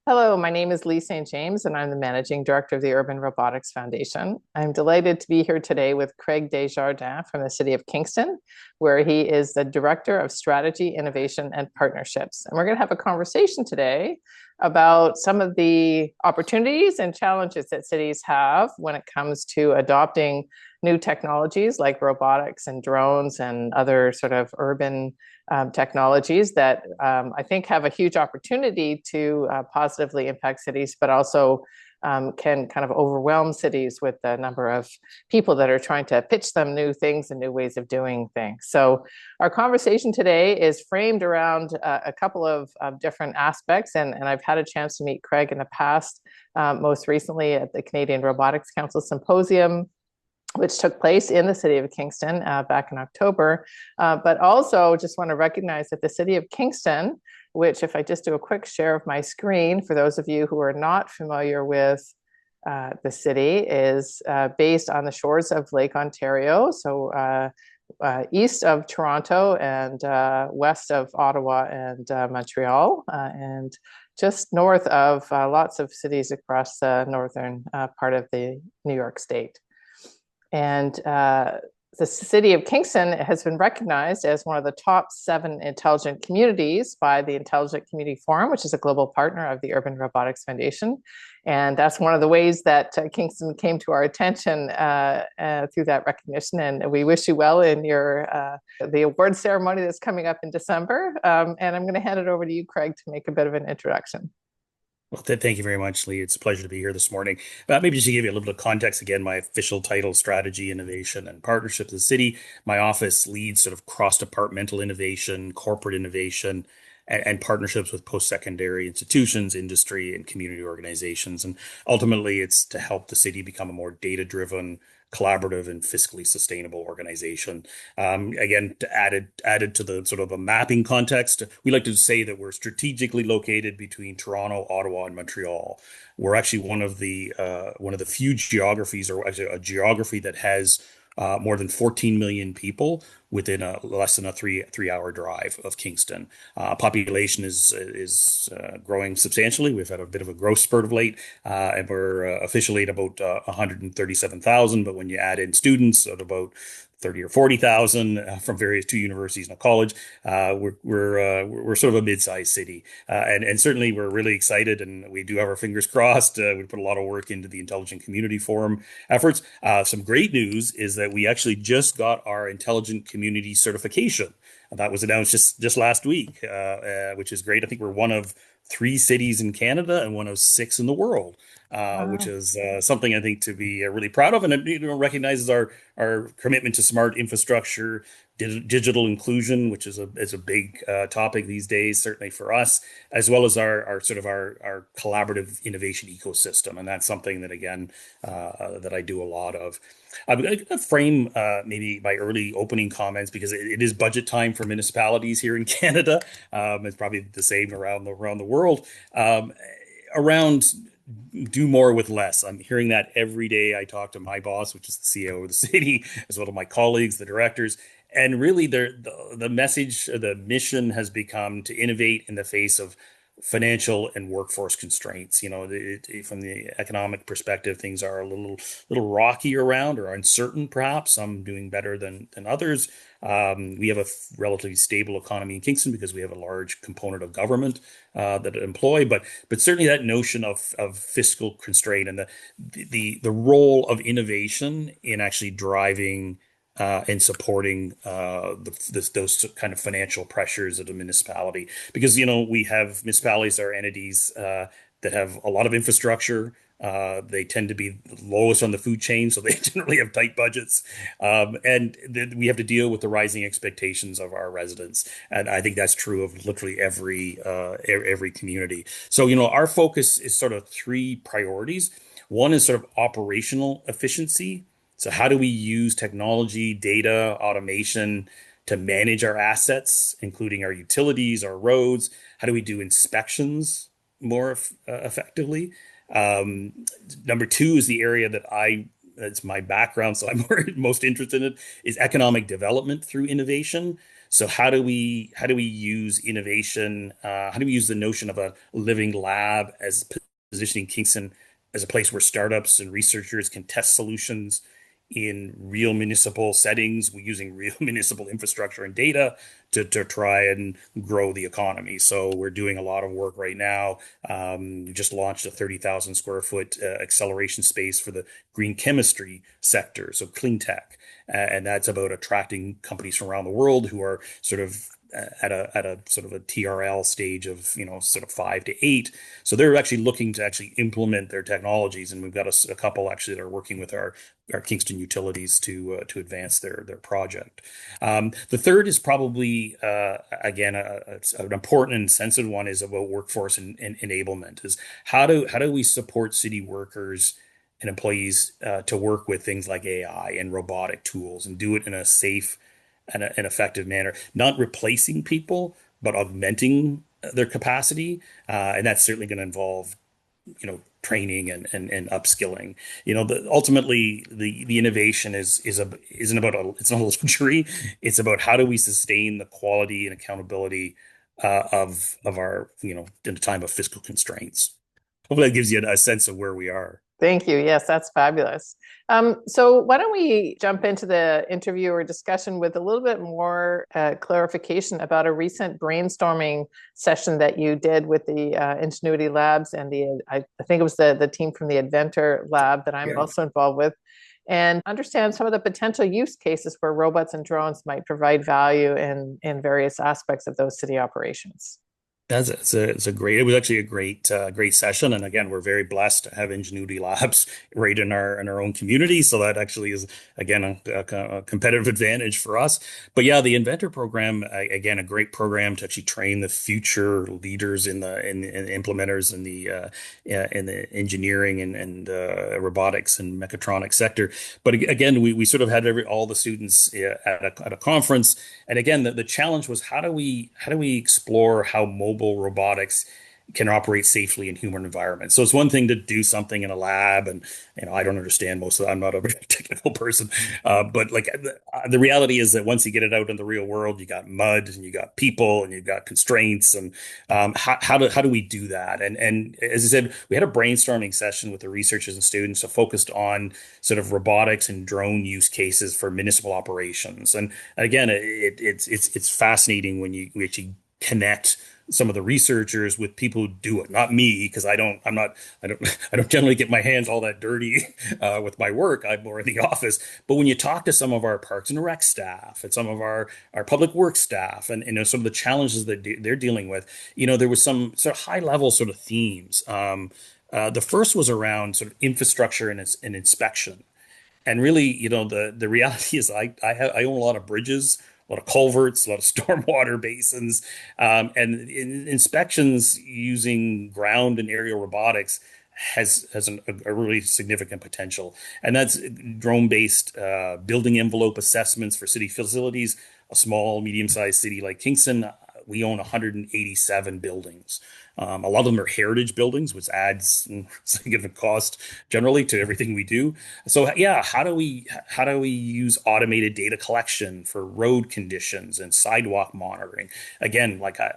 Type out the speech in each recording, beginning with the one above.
Hello, my name is Lee St. James, and I'm the Managing Director of the Urban Robotics Foundation. I'm delighted to be here today with Craig Desjardins from the City of Kingston, where he is the Director of Strategy, Innovation, and Partnerships. And we're going to have a conversation today about some of the opportunities and challenges that cities have when it comes to adopting new technologies like robotics and drones and other sort of urban technologies that I think have a huge opportunity to positively impact cities, but also can kind of overwhelm cities with the number of people that are trying to pitch them new things and new ways of doing things. So our conversation today is framed around a couple of different aspects, and I've had a chance to meet Craig in the past, most recently at the Canadian Robotics Council Symposium, which took place in the city of Kingston back in October. But also just want to recognize that the city of Kingston, which if I just do a quick share of my screen, for those of you who are not familiar with the city, is based on the shores of Lake Ontario. So east of Toronto and west of Ottawa and Montreal, and just north of lots of cities across the northern part of the New York State. And the city of Kingston has been recognized as one of the top 7 intelligent communities by the Intelligent Community Forum, which is a global partner of the Urban Robotics Foundation. And that's one of the ways that Kingston came to our attention through that recognition. And we wish you well in your the award ceremony that's coming up in December. And I'm going to hand it over to you, Craig, to make a bit of an introduction. Well, thank you very much, Lee. It's a pleasure to be here this morning. Maybe just to give you a little bit of context, again, my official title, Strategy, Innovation, and Partnerships of the City. My office leads sort of cross-departmental innovation, corporate innovation, and partnerships with post-secondary institutions, industry, and community organizations. And ultimately, it's to help the city become a more data-driven, collaborative, and fiscally sustainable organization. Again, added to the sort of a mapping context, we like to say that we're strategically located between Toronto, Ottawa, and Montreal. We're actually one of the few geographies, or actually a geography that has more than 14 million people within a less than a three hour drive of Kingston. Population is growing substantially. We've had a bit of a growth spurt of late, and we're officially at about 137,000. But when you add in students at about 30 or 40,000 from various 2 universities and a college, we're sort of a mid-sized city, and certainly we're really excited, and we do have our fingers crossed. We put a lot of work into the Intelligent Community Forum efforts. Some great news is that we actually just got our Intelligent Community certification. That was announced just last week, which is great. I think we're one of 3 cities in Canada and one of 6 in the world, which Wow. is something I think to be really proud of, and it recognizes our commitment to smart infrastructure, digital inclusion, which is a big topic these days, certainly for us, as well as our sort of our collaborative innovation ecosystem, and that's something that again that I do a lot of. I'm going to frame maybe my early opening comments because it is budget time for municipalities here in Canada. It's probably the same around the world. Around do more with less. I'm hearing that every day. I talk to my boss, which is the CEO of the city, as well as my colleagues, the directors. And really, the message, the mission has become to innovate in the face of financial and workforce constraints. From the economic perspective, things are a little rocky around or uncertain, perhaps. Some doing better than others. We have a relatively stable economy in Kingston because we have a large component of government that employ, but certainly that notion of fiscal constraint and the role of innovation in actually driving and supporting those kind of financial pressures of the municipality. Because, we have municipalities are entities that have a lot of infrastructure. They tend to be lowest on the food chain, so they generally have tight budgets. And we have to deal with the rising expectations of our residents. And I think that's true of literally every community. So, our focus is sort of 3 priorities. One is sort of operational efficiency. So how do we use technology, data, automation to manage our assets, including our utilities, our roads? How do we do inspections more effectively? Number 2 is the area that I it's my background, so I'm most interested in it, is economic development through innovation. So how do we use innovation? How do we use the notion of a living lab as positioning Kingston as a place where startups and researchers can test solutions in real municipal settings, using real municipal infrastructure and data to try and grow the economy. So we're doing a lot of work right now. We just launched a 30,000 square foot acceleration space for the green chemistry sector, so clean tech. And that's about attracting companies from around the world who are sort of at a sort of a TRL stage of, sort of 5 to 8. So they're actually looking to actually implement their technologies, and we've got a couple actually that are working with our Kingston utilities to advance their project. The third is probably again an important and sensitive one, is about workforce and enablement. Is how do we support city workers and employees to work with things like AI and robotic tools and do it in a safe and an effective manner, not replacing people, but augmenting their capacity. And that's certainly going to involve, training and upskilling. Ultimately the innovation isn't about it's not a luxury. It's about how do we sustain the quality and accountability of our, in a time of fiscal constraints. Hopefully that gives you a sense of where we are. Thank you. Yes, that's fabulous. So why don't we jump into the interview or discussion with a little bit more clarification about a recent brainstorming session that you did with the Ingenuity Labs and I think it was the team from the Inventor Lab that I'm also involved with, and understand some of the potential use cases where robots and drones might provide value in various aspects of those city operations. It was actually a great session. And again, we're very blessed to have Ingenuity Labs right in our own community. So that actually is, again, a competitive advantage for us. But yeah, the Inventor program, again, a great program to actually train the future leaders in implementers in the engineering and robotics and mechatronics sector. But again, we sort of had all the students at a conference. And again, the challenge was how do we explore how mobile robotics can operate safely in human environments. So it's one thing to do something in a lab, and I don't understand most of that. I'm not a very technical person, but like the reality is that once you get it out in the real world, you got mud and you got people and you've got constraints, and how do we do that? And as I said, we had a brainstorming session with the researchers and students that focused on sort of robotics and drone use cases for municipal operations. And again, it's fascinating when we actually connect some of the researchers with people who do it, not me, because I don't generally get my hands all that dirty with my work. I'm more in the office. But when you talk to some of our Parks and Rec staff and some of our public works staff, and some of the challenges that they're dealing with, there was some sort of high level sort of themes. The first was around sort of infrastructure and inspection. And really, the reality is I own a lot of bridges, a lot of culverts, a lot of stormwater basins, inspections using ground and aerial robotics has a really significant potential. And that's drone-based building envelope assessments for city facilities. A small, medium-sized city like Kingston, we own 187 buildings. A lot of them are heritage buildings, which adds significant cost generally to everything we do. So yeah, how do we use automated data collection for road conditions and sidewalk monitoring? Again, like I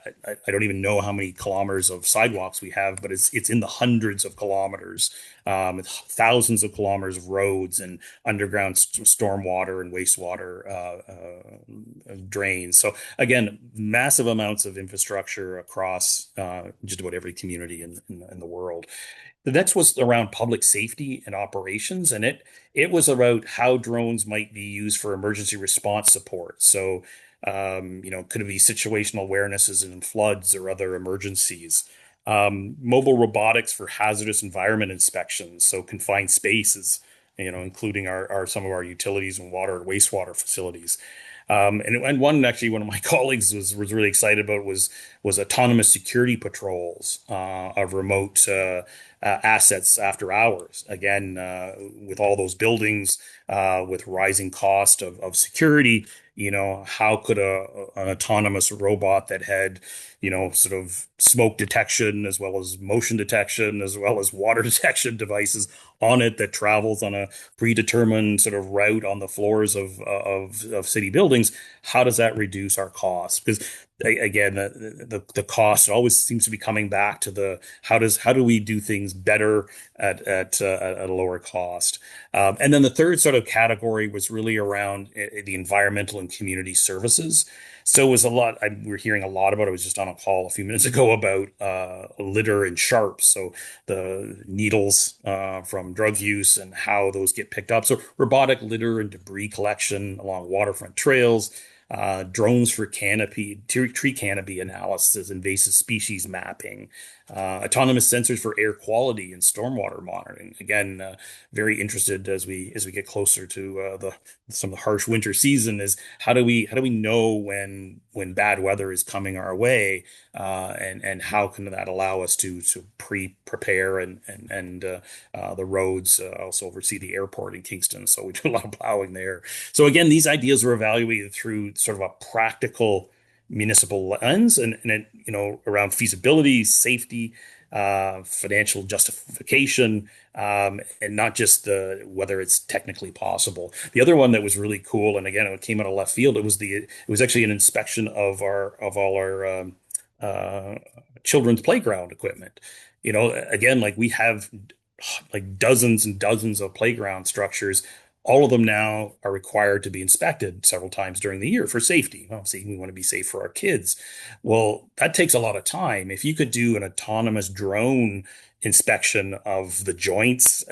don't even know how many kilometers of sidewalks we have, but it's in the hundreds of kilometers, thousands of kilometers of roads and underground stormwater and wastewater drains. So again, massive amounts of infrastructure across just about every community in the world. The next was around public safety and operations, and it was about how drones might be used for emergency response support. So, could it be situational awarenesses in floods or other emergencies? Mobile robotics for hazardous environment inspections, so confined spaces, including our some of our utilities and water and wastewater facilities. And one of my colleagues was really excited about was autonomous security patrols of remote assets after hours. Again, with all those buildings, with rising cost of security, how could an autonomous robot that had, sort of smoke detection as well as motion detection as well as water detection devices on it that travels on a predetermined sort of route on the floors of city buildings, how does that reduce our costs? Because again, the cost always seems to be coming back to the how do we do things better at a lower cost? And then the third sort of category was really around the environmental and community services. So it was a lot. We were hearing a lot about it. I was just on a call a few minutes ago about litter and sharps. So the needles from drug use and how those get picked up. So robotic litter and debris collection along waterfront trails, drones for tree canopy analysis, invasive species mapping, autonomous sensors for air quality and stormwater monitoring. Again, very interested as we get closer to the some of the harsh winter season. Is how do we know when bad weather is coming our way, and how can that allow us to prepare and the roads. Also oversee the airport in Kingston, so we do a lot of plowing there. So again, these ideas were evaluated through sort of a practical municipal lens and it, around feasibility, safety, financial justification, and not just the whether it's technically possible. The other one that was really cool, and again, it came out of left field. It was actually an inspection of all our uh, children's playground equipment. Again, like we have like dozens and dozens of playground structures. All of them now are required to be inspected several times during the year for safety. Obviously, we want to be safe for our kids. Well, that takes a lot of time. If you could do an autonomous drone inspection of the joints,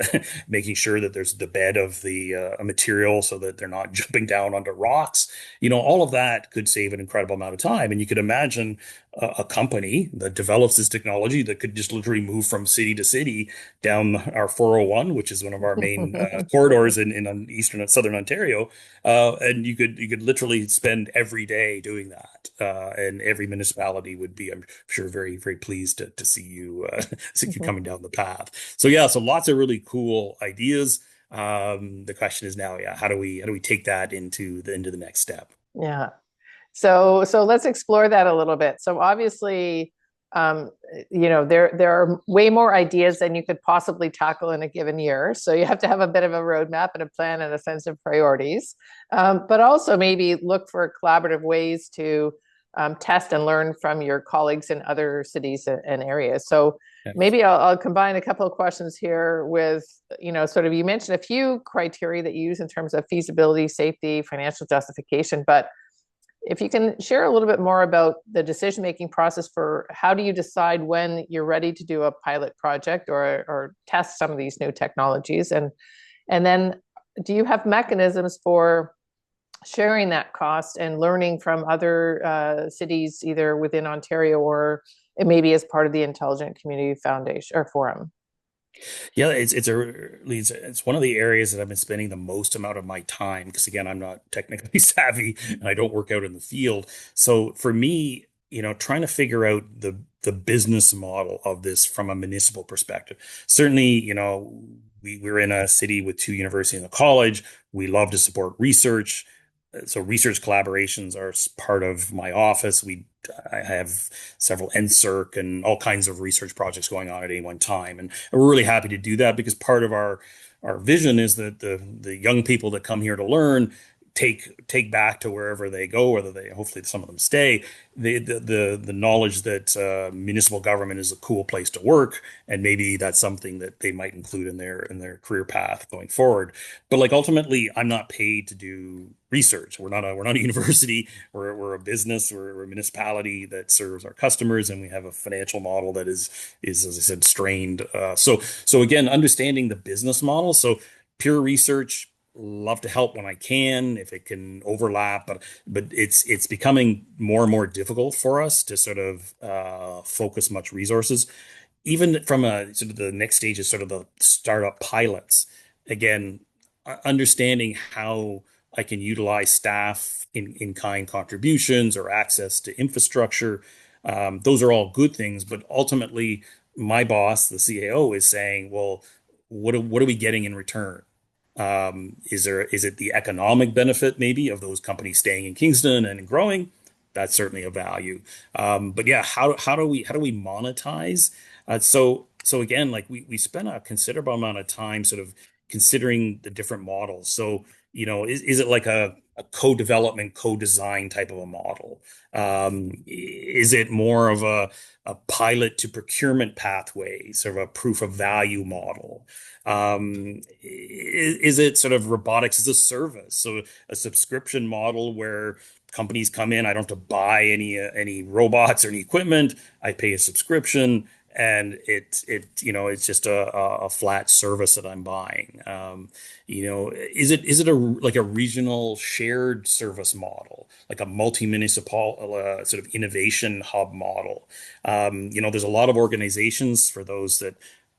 making sure that there's the bed of the material so that they're not jumping down onto rocks, all of that could save an incredible amount of time. And you could imagine a company that develops this technology that could just literally move from city to city down our 401, which is one of our main corridors in eastern and southern Ontario, and you could literally spend every day doing that, and every municipality would be, I'm sure, very very pleased to see you see you coming down the path. So yeah, so lots of really cool ideas. The question is now, yeah, how do we take that into the next step? Yeah. So let's explore that a little bit. So obviously, um, there are way more ideas than you could possibly tackle in a given year. So you have to have a bit of a roadmap and a plan and a sense of priorities, but also maybe look for collaborative ways to test and learn from your colleagues in other cities and areas. So Yes. maybe I'll combine a couple of questions here with, sort of you mentioned a few criteria that you use in terms of feasibility, safety, financial justification, but if you can share a little bit more about the decision-making process for how do you decide when you're ready to do a pilot project or test some of these new technologies, and then do you have mechanisms for sharing that cost and learning from other cities, either within Ontario or maybe as part of the Intelligent Community Foundation or Forum? Yeah, it's one of the areas that I've been spending the most amount of my time because again, I'm not technically savvy and I don't work out in the field. So for me, trying to figure out the business model of this from a municipal perspective. Certainly, we're in a city with two universities and a college. We love to support research. So research collaborations are part of my office. I have several NSERC and all kinds of research projects going on at any one time, and we're really happy to do that because part of our vision is that the young people that come here to learn take back to wherever they go, whether they hopefully some of them stay, the knowledge that municipal government is a cool place to work, and maybe that's something that they might include in their career path going forward. But like ultimately, I'm not paid to do research. We're not a university. We're a business. We're a municipality that serves our customers, and we have a financial model that is as I said strained. So again, understanding the business model. So pure research, love to help when I can if it can overlap, but it's becoming more and more difficult for us to sort of focus much resources. Even from a sort of the next stage is sort of the startup pilots. Again, understanding how I can utilize staff in kind contributions or access to infrastructure. Those are all good things, but ultimately my boss, the CAO, is saying, well, what are we getting in return? Is it the economic benefit maybe of those companies staying in Kingston and growing? That's certainly a value. But yeah, how do we monetize? So again, like we spent a considerable amount of time sort of considering the different models. So, is it like a co-development, co-design type of a model? Is it more of a pilot to procurement pathway, sort of a proof of value model? Is it sort of robotics as a service? So a subscription model where companies come in, I don't have to buy any robots or any equipment. I pay a subscription, and it's just a flat service that I'm buying. Is it like a regional shared service model, like a multi-municipal sort of innovation hub model? There's a lot of organizations for those that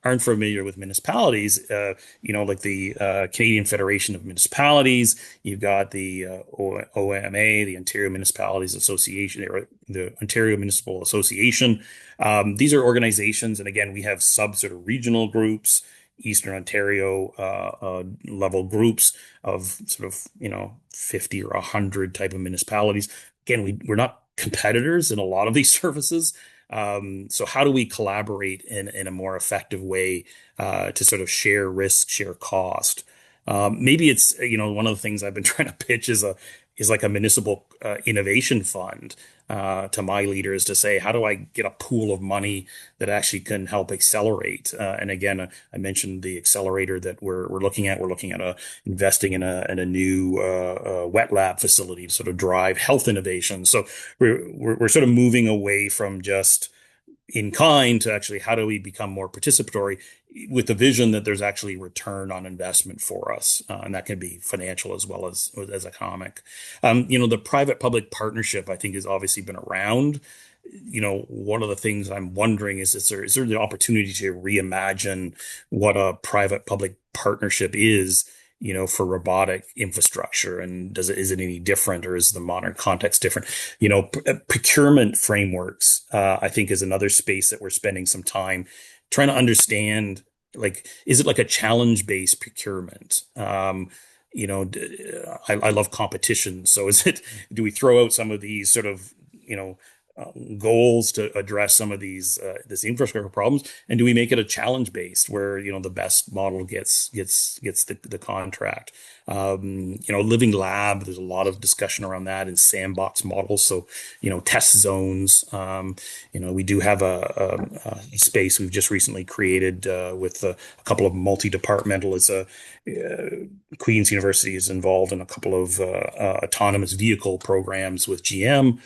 aren't familiar with municipalities, like the Canadian Federation of Municipalities. You've got the OMA, the Ontario Municipalities Association, or the Ontario Municipal Association. These are organizations, and again, we have sort of regional groups, Eastern Ontario level groups of sort of 50 or 100 type of municipalities. Again, we're not competitors in a lot of these services. So how do we collaborate in a more effective way to sort of share risk, share cost? Maybe it's one of the things I've been trying to pitch is like a municipal innovation fund to my leaders to say, how do I get a pool of money that actually can help accelerate? And again, I mentioned the accelerator that we're looking at. We're looking at investing in a new wet lab facility to sort of drive health innovation. So we're sort of moving away from just in kind to actually how do we become more participatory with the vision that there's actually return on investment for us, and that can be financial as well as economic. The private-public partnership, I think, has obviously been around. One of the things I'm wondering is there the opportunity to reimagine what a private-public partnership is, for robotic infrastructure, and is it any different, or is the modern context different? Procurement frameworks, I think, is another space that we're spending some time trying to understand. Like, is it like a challenge-based procurement? I love competition. So do we throw out some of these sort of, goals to address some of this infrastructure problems, and do we make it a challenge based where the best model gets the contract? Living lab, there's a lot of discussion around that, and sandbox models. So test zones. We do have a space we've just recently created with a couple of multi-departmental. Queen's University is involved in a couple of autonomous vehicle programs with GM.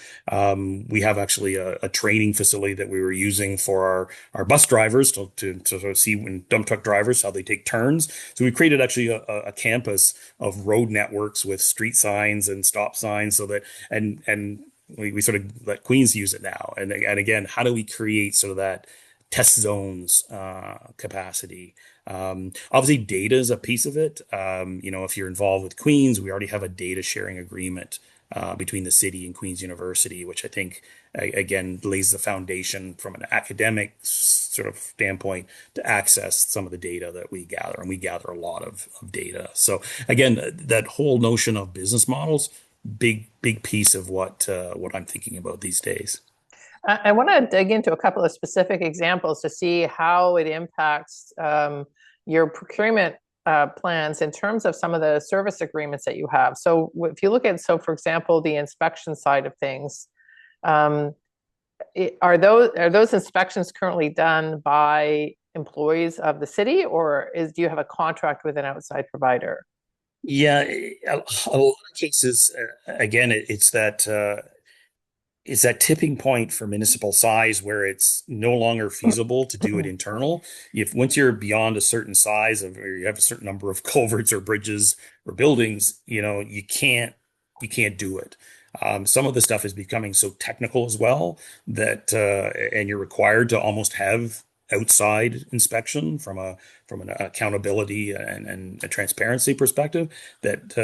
We have actually a training facility that we were using for our bus drivers to sort of see, when dump truck drivers, how they take turns. So we created actually a campus of road networks with street signs and stop signs, so that and we sort of let Queens use it now. And again, how do we create sort of that test zones capacity? Obviously, data is a piece of it. If you're involved with Queens, we already have a data sharing agreement between the city and Queen's University, which I think, again, lays the foundation from an academic sort of standpoint to access some of the data that we gather. And we gather a lot of data. So again, that whole notion of business models, big piece of what I'm thinking about these days. I want to dig into a couple of specific examples to see how it impacts your procurement plans in terms of some of the service agreements that you have. So if you look at, for example, the inspection side of things, are those inspections currently done by employees of the city, or do you have a contract with an outside provider? Yeah, a lot of cases, again, it's that tipping point for municipal size where it's no longer feasible to do it internal. If once you're beyond a certain size or you have a certain number of culverts or bridges or buildings, you can't do it. Some of the stuff is becoming so technical as well that and you're required to almost have outside inspection from an accountability and a transparency perspective, that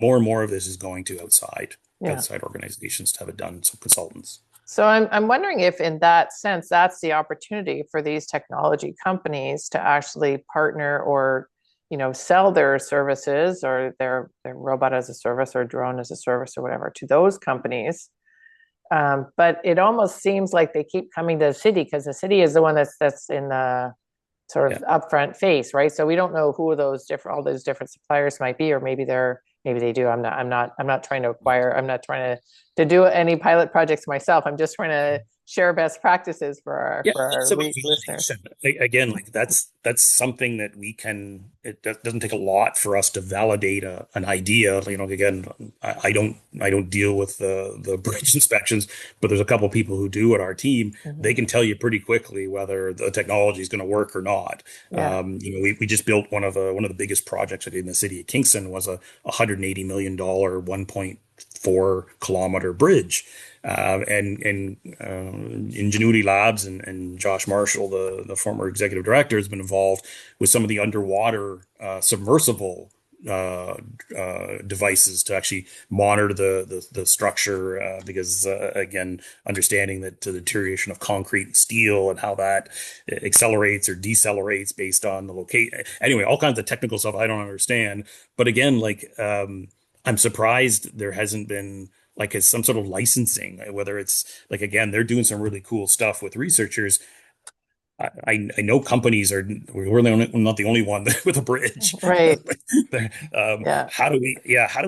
more and more of this is going to Yeah. outside organizations to have it done, so consultants. So I'm wondering if in that sense, that's the opportunity for these technology companies to actually partner or, sell their services or their robot as a service or drone as a service or whatever to those companies. But it almost seems like they keep coming to the city because the city is the one that's in the sort of Yeah. upfront face, right? So we don't know who all those different suppliers might be, or maybe they do. I'm not trying to acquire. I'm not trying to do any pilot projects myself. I'm just trying to share best practices for our Yeah, for it's our about listeners. validation. Again, like that's something that we can. Doesn't take a lot for us to validate an idea. Again, I don't deal with the bridge inspections, but there's a couple of people who do at our team. Mm-hmm. They can tell you pretty quickly whether the technology is going to work or not. Yeah. We just built one of the biggest projects in the city of Kingston was a $180 million 1.4 kilometer bridge. Ingenuity Labs and Josh Marshall, the former executive director, has been involved with some of the underwater submersible devices to actually monitor the structure because again, understanding that the deterioration of concrete and steel and how that accelerates or decelerates based on the location. Anyway, all kinds of technical stuff I don't understand. But again, I'm surprised there hasn't been like it's some sort of licensing, whether it's like again, they're doing some really cool stuff with researchers. I know companies we're not the only one with a bridge. Right. Yeah. How do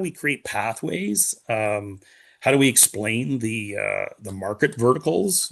we create pathways? How do we explain the market verticals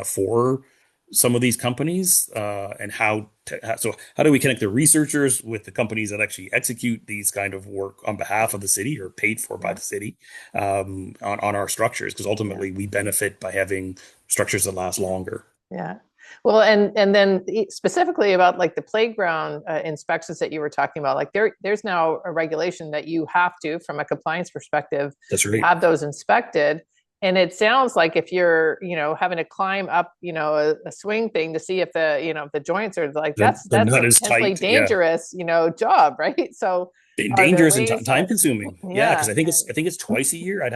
for some of these companies and how do we connect the researchers with the companies that actually execute these kind of work on behalf of the city or paid for by Yeah. the city on our structures? Because Yeah. ultimately we benefit by having structures that last longer. Yeah. Well, and then specifically about like the playground inspections that you were talking about, like there's now a regulation that you have to, from a compliance perspective, That's right. have those inspected. And it sounds like if you're, having to climb up, a swing thing to see if the joints are like They're that's not a as potentially tight. Yeah. dangerous, job, right? So are there Dangerous and ways time that, consuming. Yeah, because yeah, I think it's twice a year. I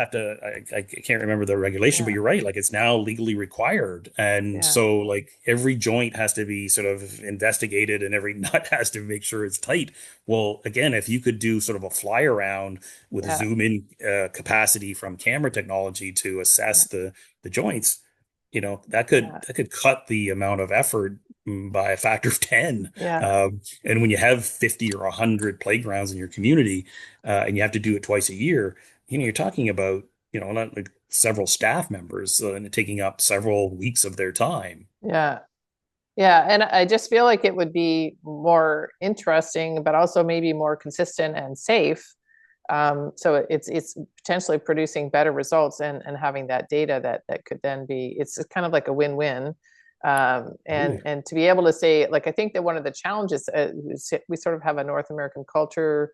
can't remember the regulation, but yeah, you're right. Like it's now legally required, and yeah, so like every joint has to be sort of investigated, and every nut has to make sure it's tight. Well, again, if you could do sort of a fly around with a yeah, zoom in capacity from camera technology to assess the joints, that could yeah, that could cut the amount of effort by a factor of 10. yeah, And when you have 50 or 100 playgrounds in your community, and you have to do it twice a year, you're talking about, not like several staff members and taking up several weeks of their time. yeah. Yeah, and I just feel like it would be more interesting, but also maybe more consistent and safe. So it's potentially producing better results and having that data that could then be it's kind of like a win-win. And to be able to say, like, I think that one of the challenges we sort of have a North American culture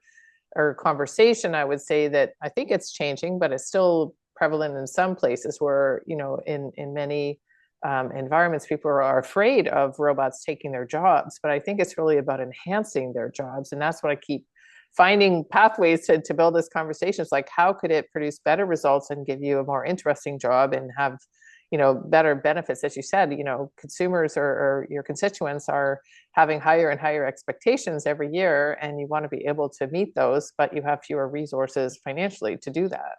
or conversation. I would say that I think it's changing, but it's still prevalent in some places where in many environments, people are afraid of robots taking their jobs. But I think it's really about enhancing their jobs. And that's what I keep finding pathways to build this conversation. It's like, how could it produce better results and give you a more interesting job and have, better benefits? As you said, consumers or your constituents are having higher and higher expectations every year, and you want to be able to meet those, but you have fewer resources financially to do that.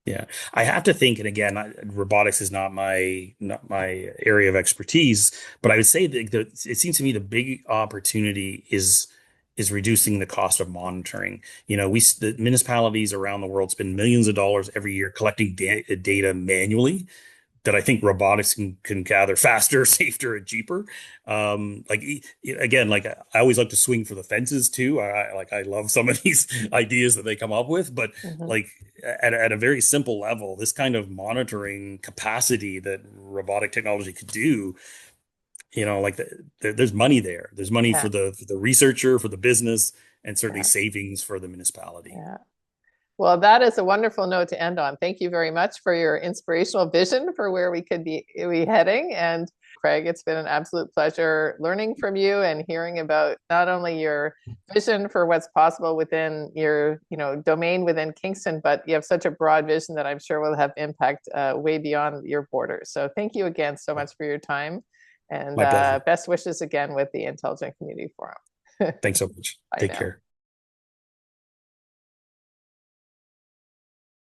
Yeah, I have to think, and again, robotics is not my area of expertise, but I would say that it seems to me the big opportunity is reducing the cost of monitoring. The municipalities around the world spend millions of dollars every year collecting data manually that I think robotics can gather faster, safer, and cheaper. Again, like I always like to swing for the fences too. I love some of these ideas that they come up with, but Mm-hmm. like at a very simple level, this kind of monitoring capacity that robotic technology could do, there's money there. There's money Yeah. for the researcher, for the business, and certainly Yeah. savings for the municipality. Yeah. Well, that is a wonderful note to end on. Thank you very much for your inspirational vision for where we could be heading. And Craig, it's been an absolute pleasure learning from you and hearing about not only your vision for what's possible within your, domain within Kingston, but you have such a broad vision that I'm sure will have impact way beyond your borders. So thank you again so much for your time, and My pleasure. best wishes again with the Intelligent Community Forum. Thanks so much. Bye Take now. care.